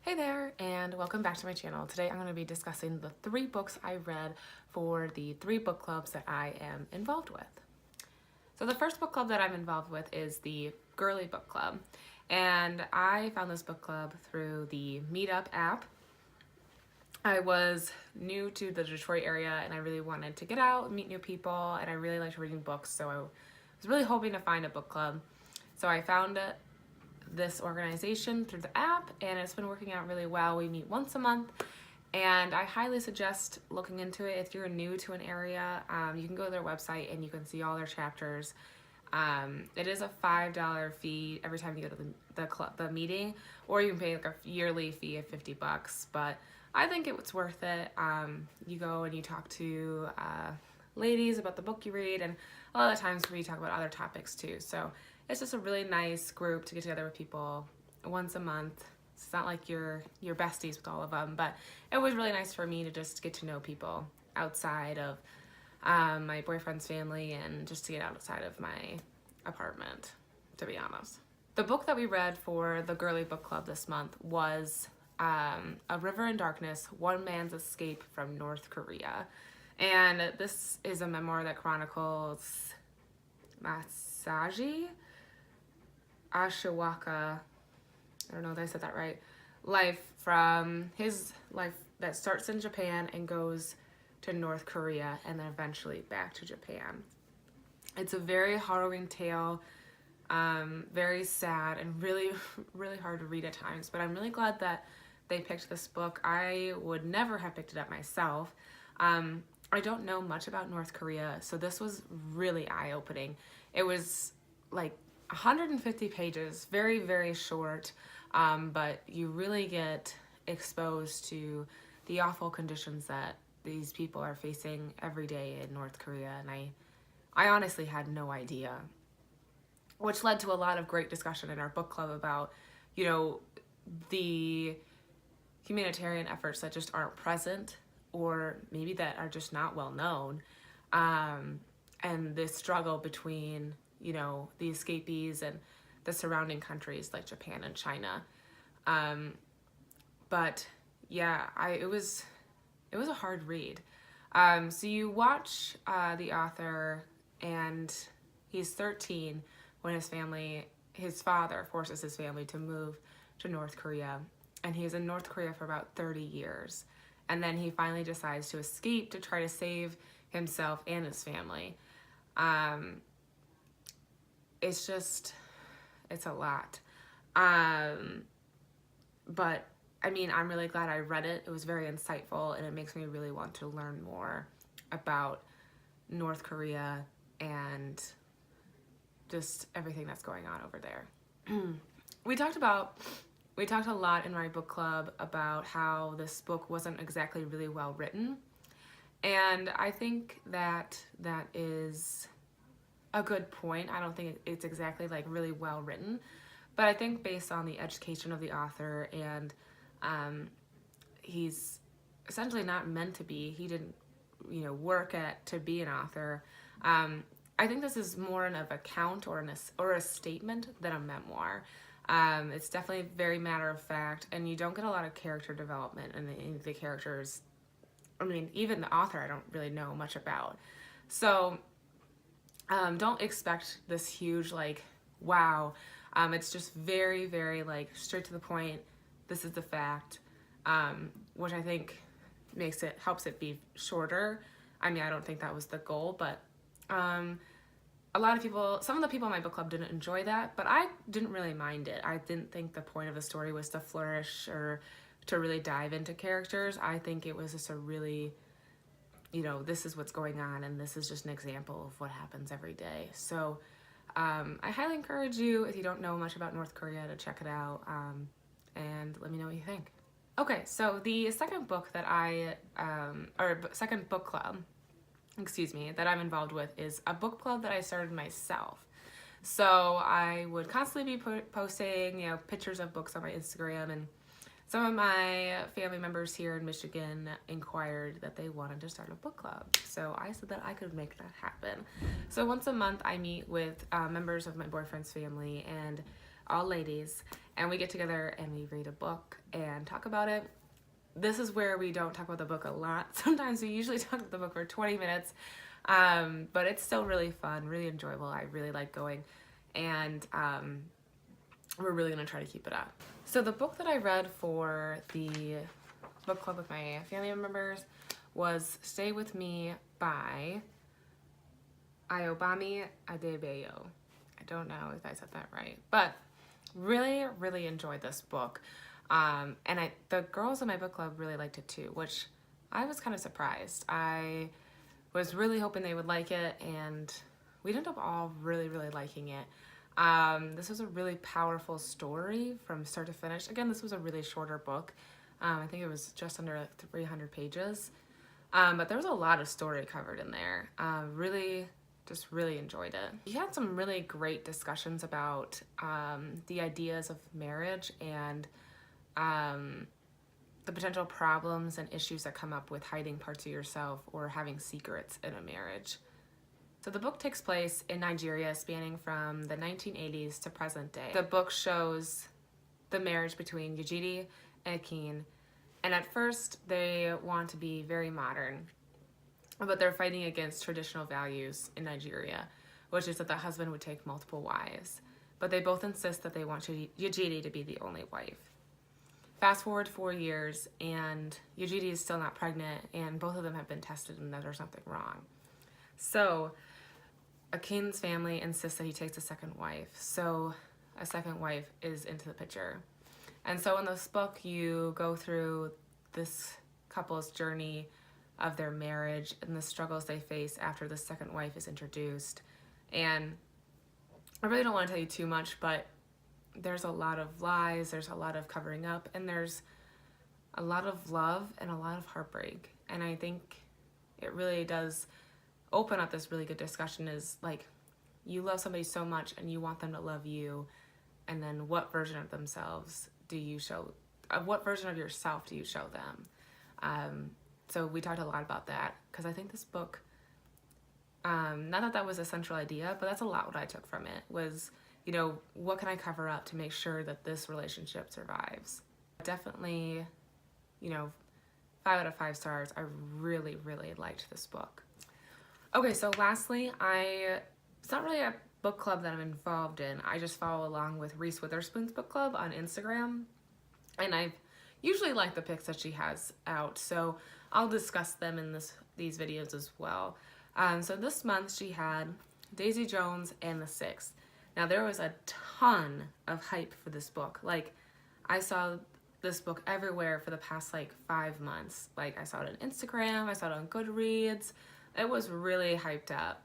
Hey there, and welcome back to my channel. Today I'm going to be discussing the 3 books I read for the 3 book clubs that I am involved with. So the first book club that I'm involved with is the Girly Book Club, and I found this book club through the Meetup app. I was new to the Detroit area and I really wanted to get out and meet new people, and I really liked reading books, so I was really hoping to find a book club. So I found this organization through the app, and it's been working out really well. We meet once a month, and I highly suggest looking into it. If you're new to an area, you can go to their website and you can see all their chapters. It is a $5 fee every time you go to the meeting, or you can pay like a yearly fee of $50, but I think it's worth it. You go and you talk to ladies about the book you read, and a lot of times we talk about other topics too. So it's just a really nice group to get together with people once a month. It's not like you're besties with all of them, but it was really nice for me to just get to know people outside of my boyfriend's family and just to get outside of my apartment, to be honest. The book that we read for the Girly Book Club this month was A River in Darkness, One Man's Escape from North Korea. And this is a memoir that chronicles Masaji, Ishikawa, I don't know if I said that right, his life that starts in Japan and goes to North Korea and then eventually back to Japan. It's a very harrowing tale, very sad and really, really hard to read at times, but I'm really glad that they picked this book. I would never have picked it up myself. I don't know much about North Korea, so this was really eye-opening. It was like 150 pages, very, very short, but you really get exposed to the awful conditions that these people are facing every day in North Korea, and I honestly had no idea, which led to a lot of great discussion in our book club about, the humanitarian efforts that just aren't present, or maybe that are just not well known, and this struggle between the escapees and the surrounding countries like Japan and China. But yeah, it was a hard read. So you watch the author, and he's 13 when his father forces his family to move to North Korea, and he's in North Korea for about 30 years. And then he finally decides to escape to try to save himself and his family. It's a lot. But I mean, I'm really glad I read it. It was very insightful, and it makes me really want to learn more about North Korea and just everything that's going on over there. We talked a lot in my book club about how this book wasn't exactly really well written, and I think that is a good point. I don't think it's exactly like really well written, but I think based on the education of the author, and he's essentially not meant to be. He didn't, work to be an author. I think this is more of an account or a statement than a memoir. It's definitely very matter of fact, and you don't get a lot of character development in the characters. I mean, even the author I don't really know much about. So don't expect this huge, wow. It's just very, very, straight to the point. This is the fact, which I think helps it be shorter. I mean, I don't think that was the goal, but some of the people in my book club didn't enjoy that, but I didn't really mind it. I didn't think the point of the story was to flourish or to really dive into characters. I think it was just a really, this is what's going on, and this is just an example of what happens every day. So I highly encourage you, if you don't know much about North Korea, to check it out, and let me know what you think. Okay, so the second book that second book club, that I'm involved with is a book club that I started myself. So I would constantly be posting, pictures of books on my Instagram, and some of my family members here in Michigan inquired that they wanted to start a book club. So I said that I could make that happen. So once a month I meet with members of my boyfriend's family, and all ladies, and we get together and we read a book and talk about it. This is where we don't talk about the book a lot. Sometimes we usually talk about the book for 20 minutes, but it's still really fun, really enjoyable. I really like going, and we're really gonna try to keep it up. So the book that I read for the book club with my family members was Stay With Me by Ayobami Adebayo. I don't know if I said that right, but really, really enjoyed this book. And the girls in my book club really liked it too, which I was kind of surprised. I was really hoping they would like it, and we ended up all really, really liking it. This was a really powerful story from start to finish. Again, this was a really shorter book. I think it was just under 300 pages. But there was a lot of story covered in there. Just really enjoyed it. He had some really great discussions about the ideas of marriage and the potential problems and issues that come up with hiding parts of yourself or having secrets in a marriage. So the book takes place in Nigeria, spanning from the 1980s to present day. The book shows the marriage between Yejide and Akin, and at first they want to be very modern, but they're fighting against traditional values in Nigeria, which is that the husband would take multiple wives. But they both insist that they want Yejide to be the only wife. Fast forward 4 years, and Yejide is still not pregnant, and both of them have been tested and that there's something wrong. So Akin's family insists that he takes a second wife. So a second wife is into the picture. And so in this book, you go through this couple's journey of their marriage and the struggles they face after the second wife is introduced. And I really don't want to tell you too much, but there's a lot of lies, there's a lot of covering up, and there's a lot of love and a lot of heartbreak. And I think it really does open up this really good discussion, is like, you love somebody so much and you want them to love you, and then what version of themselves do you show, what version of yourself do you show them? So we talked a lot about that, because I think this book, not that was a central idea, but that's a lot what I took from it, was, you know, what can I cover up to make sure that this relationship survives? Definitely, you know, 5 out of 5 stars. I really, really liked this book. Okay, so lastly, it's not really a book club that I'm involved in. I just follow along with Reese Witherspoon's book club on Instagram, and I usually like the picks that she has out, so I'll discuss them in these videos as well. So this month she had Daisy Jones and the Six. Now there was a ton of hype for this book. Like, I saw this book everywhere for the past like 5 months. Like, I saw it on Instagram, I saw it on Goodreads. It was really hyped up.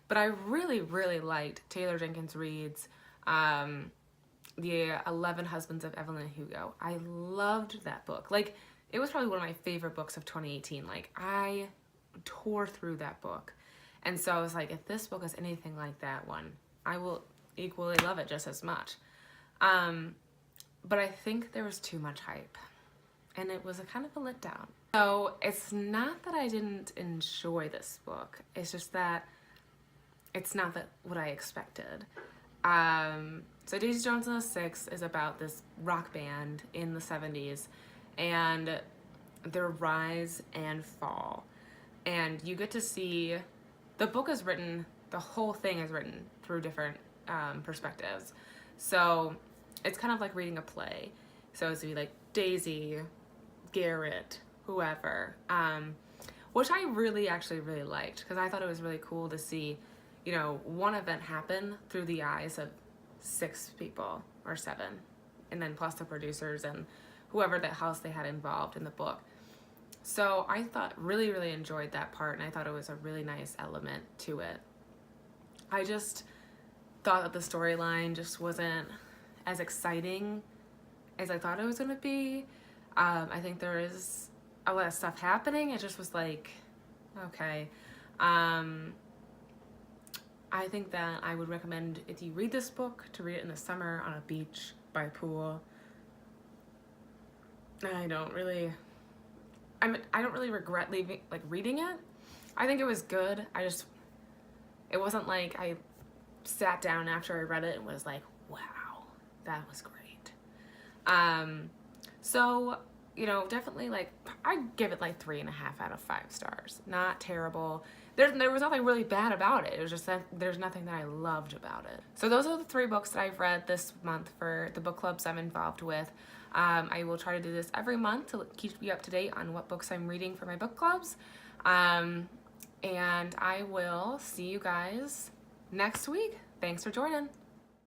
But I really, really liked Taylor Jenkins Reid's The 11 Husbands of Evelyn Hugo. I loved that book. Like, it was probably one of my favorite books of 2018. Like, I tore through that book. And so I was like, if this book is anything like that one, I will equally love it just as much. But I think there was too much hype, and it was a kind of a letdown. So it's not that I didn't enjoy this book, it's just that it's not what I expected. So Daisy Jones and the Six is about this rock band in the 70s and their rise and fall. And you get to see, the book is written, the whole thing is written through different perspectives. So it's kind of like reading a play. So it's like Daisy, Garrett, whoever, which I actually really liked, because I thought it was really cool to see, you know, one event happen through the eyes of 6 people or 7, and then plus the producers and whoever else they had involved in the book. So I really, really enjoyed that part, and I thought it was a really nice element to it. I just thought that the storyline just wasn't as exciting as I thought it was going to be. I think there is a lot of stuff happening. It just was like, okay. I think that I would recommend, if you read this book, to read it in the summer on a beach by a pool. I don't really regret reading it. I think it was good. It wasn't like I sat down after I read it and was like, wow, that was great. So, you know, definitely like, I give it like 3.5 out of 5 stars. Not terrible. There was nothing really bad about it. It was just that there's nothing that I loved about it. So those are the 3 books that I've read this month for the book clubs I'm involved with. I will try to do this every month to keep you up to date on what books I'm reading for my book clubs. And I will see you guys next week. Thanks for joining.